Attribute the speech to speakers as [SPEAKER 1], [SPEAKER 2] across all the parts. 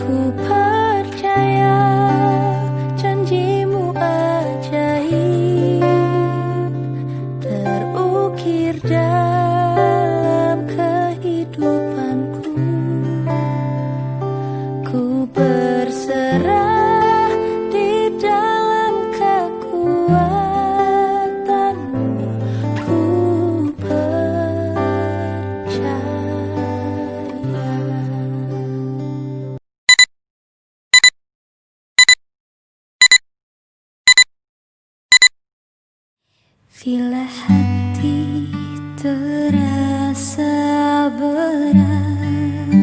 [SPEAKER 1] Ku percaya janjimu ajaib terukir dalam kehidupanku. Ku berserah di dalam kekuatanmu. Ku percaya. Bila hati terasa berat,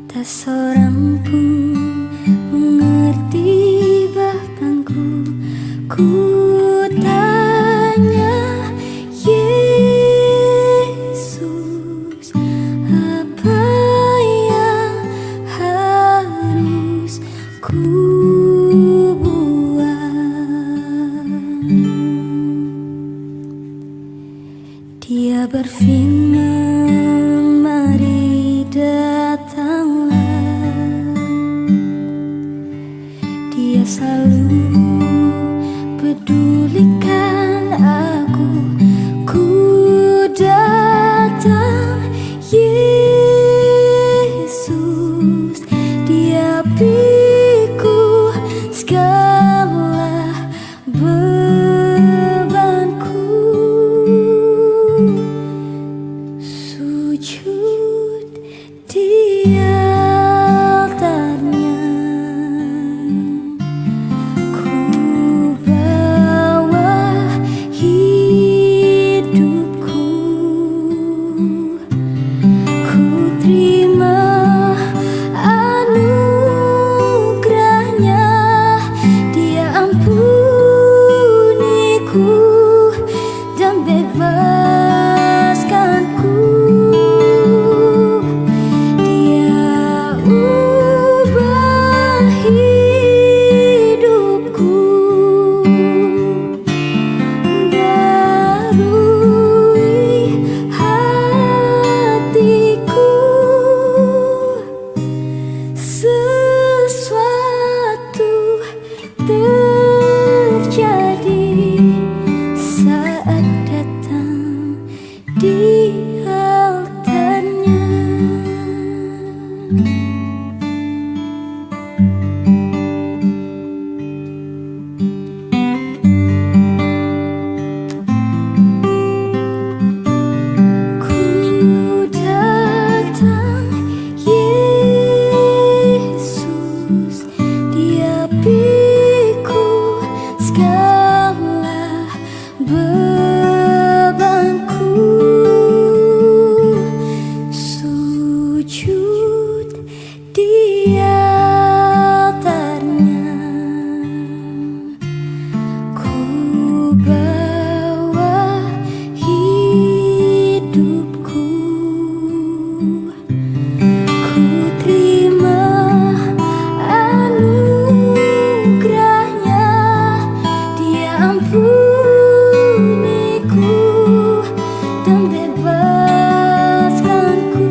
[SPEAKER 1] tak seorang pun mengerti bahkan ku tanya Yesus, apa yang harus ku Dia berfirman, mari datanglah. Dia selalu pedulikan aku. Ku datang, Yesus. Dia pikul segala bebanku. Sujud di altarnya, ku bawa hidupku. Ku terima anugerahnya, Dia ampuniku dan bebaskanku. Dia ubah hidupku, barui hatiku. Sesuatu terjadi saat datang di altarnya. Ku datang, Yesus. Dia pikul segala bebanku. Sujud di altarnya, ku bawa hidupku. Ku terima anugerahnya, Dia ampuniku dan bebaskanku.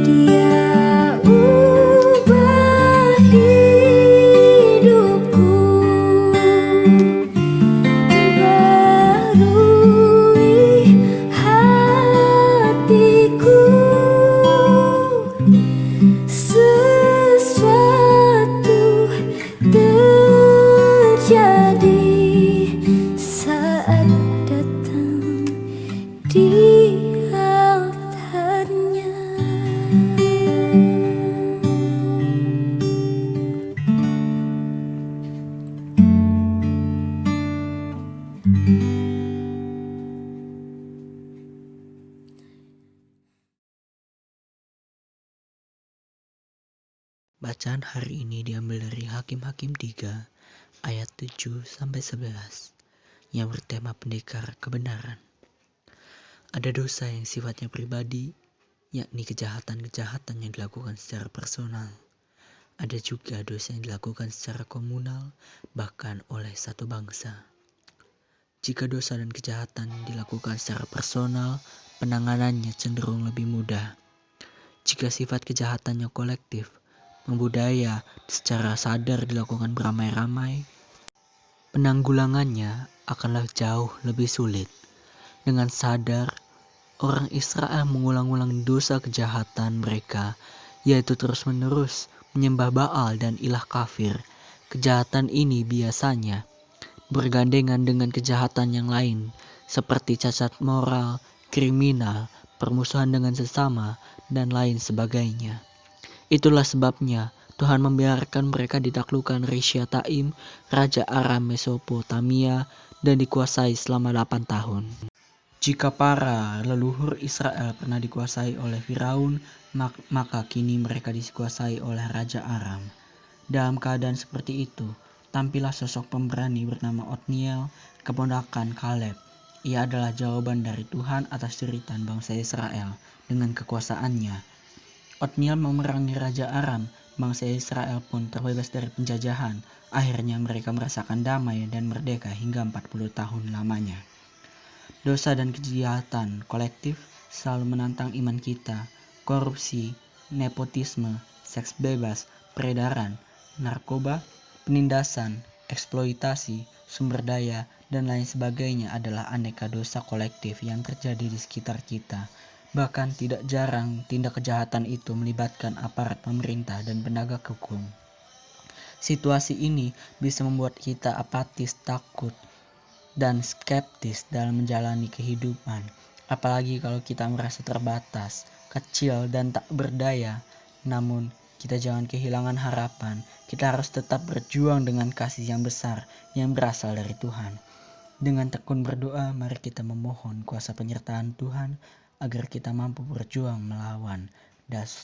[SPEAKER 1] Dia ubah hidupku, barui hatiku. Sesuatu terjadi saat datang di altarnya.
[SPEAKER 2] Bacaan hari ini diambil dari Hakim-Hakim 3 ayat 7-11 yang bertema pendekar kebenaran. Ada dosa yang sifatnya pribadi, yakni kejahatan-kejahatan yang dilakukan secara personal. Ada juga dosa yang dilakukan secara komunal, bahkan oleh satu bangsa. Jika dosa dan kejahatan dilakukan secara personal, penanganannya cenderung lebih mudah. Jika sifat kejahatannya kolektif, membudaya secara sadar dilakukan beramai-ramai, penanggulangannya akanlah jauh lebih sulit. Dengan sadar, orang Israel mengulang-ulang dosa kejahatan mereka, yaitu terus-menerus menyembah Baal dan ilah kafir. Kejahatan ini biasanya bergandengan dengan kejahatan yang lain, seperti cacat moral, kriminal, permusuhan dengan sesama, dan lain sebagainya. Itulah sebabnya Tuhan membiarkan mereka ditaklukkan Rishyataim, Raja Aram Mesopotamia, dan dikuasai selama 8 tahun. Jika para leluhur Israel pernah dikuasai oleh Firaun, maka kini mereka dikuasai oleh Raja Aram. Dalam keadaan seperti itu, tampillah sosok pemberani bernama Otniel, keponakan Kaleb. Ia adalah jawaban dari Tuhan atas jeritan bangsa Israel dengan kekuasaannya. Otniel memerangi Raja Aram, bangsa Israel pun terbebas dari penjajahan. Akhirnya mereka merasakan damai dan merdeka hingga 40 tahun lamanya. Dosa dan kejahatan kolektif selalu menantang iman kita. Korupsi, nepotisme, seks bebas, peredaran, narkoba, penindasan, eksploitasi, sumber daya, dan lain sebagainya adalah aneka dosa kolektif yang terjadi di sekitar kita. Bahkan tidak jarang tindak kejahatan itu melibatkan aparat pemerintah dan penegak hukum. Situasi ini bisa membuat kita apatis, takut, dan skeptis dalam menjalani kehidupan, apalagi kalau kita merasa terbatas, kecil, dan tak berdaya. Namun, kita jangan kehilangan harapan. Kita harus tetap berjuang dengan kasih yang besar yang berasal dari Tuhan. Dengan tekun berdoa, mari kita memohon kuasa penyertaan Tuhan agar kita mampu berjuang melawan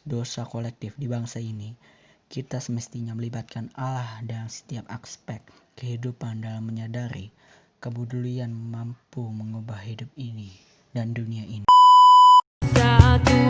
[SPEAKER 2] dosa kolektif di bangsa ini. Kita semestinya melibatkan Allah dalam setiap aspek kehidupan dalam menyadari kepedulian mampu mengubah hidup ini dan dunia ini.
[SPEAKER 1] Satu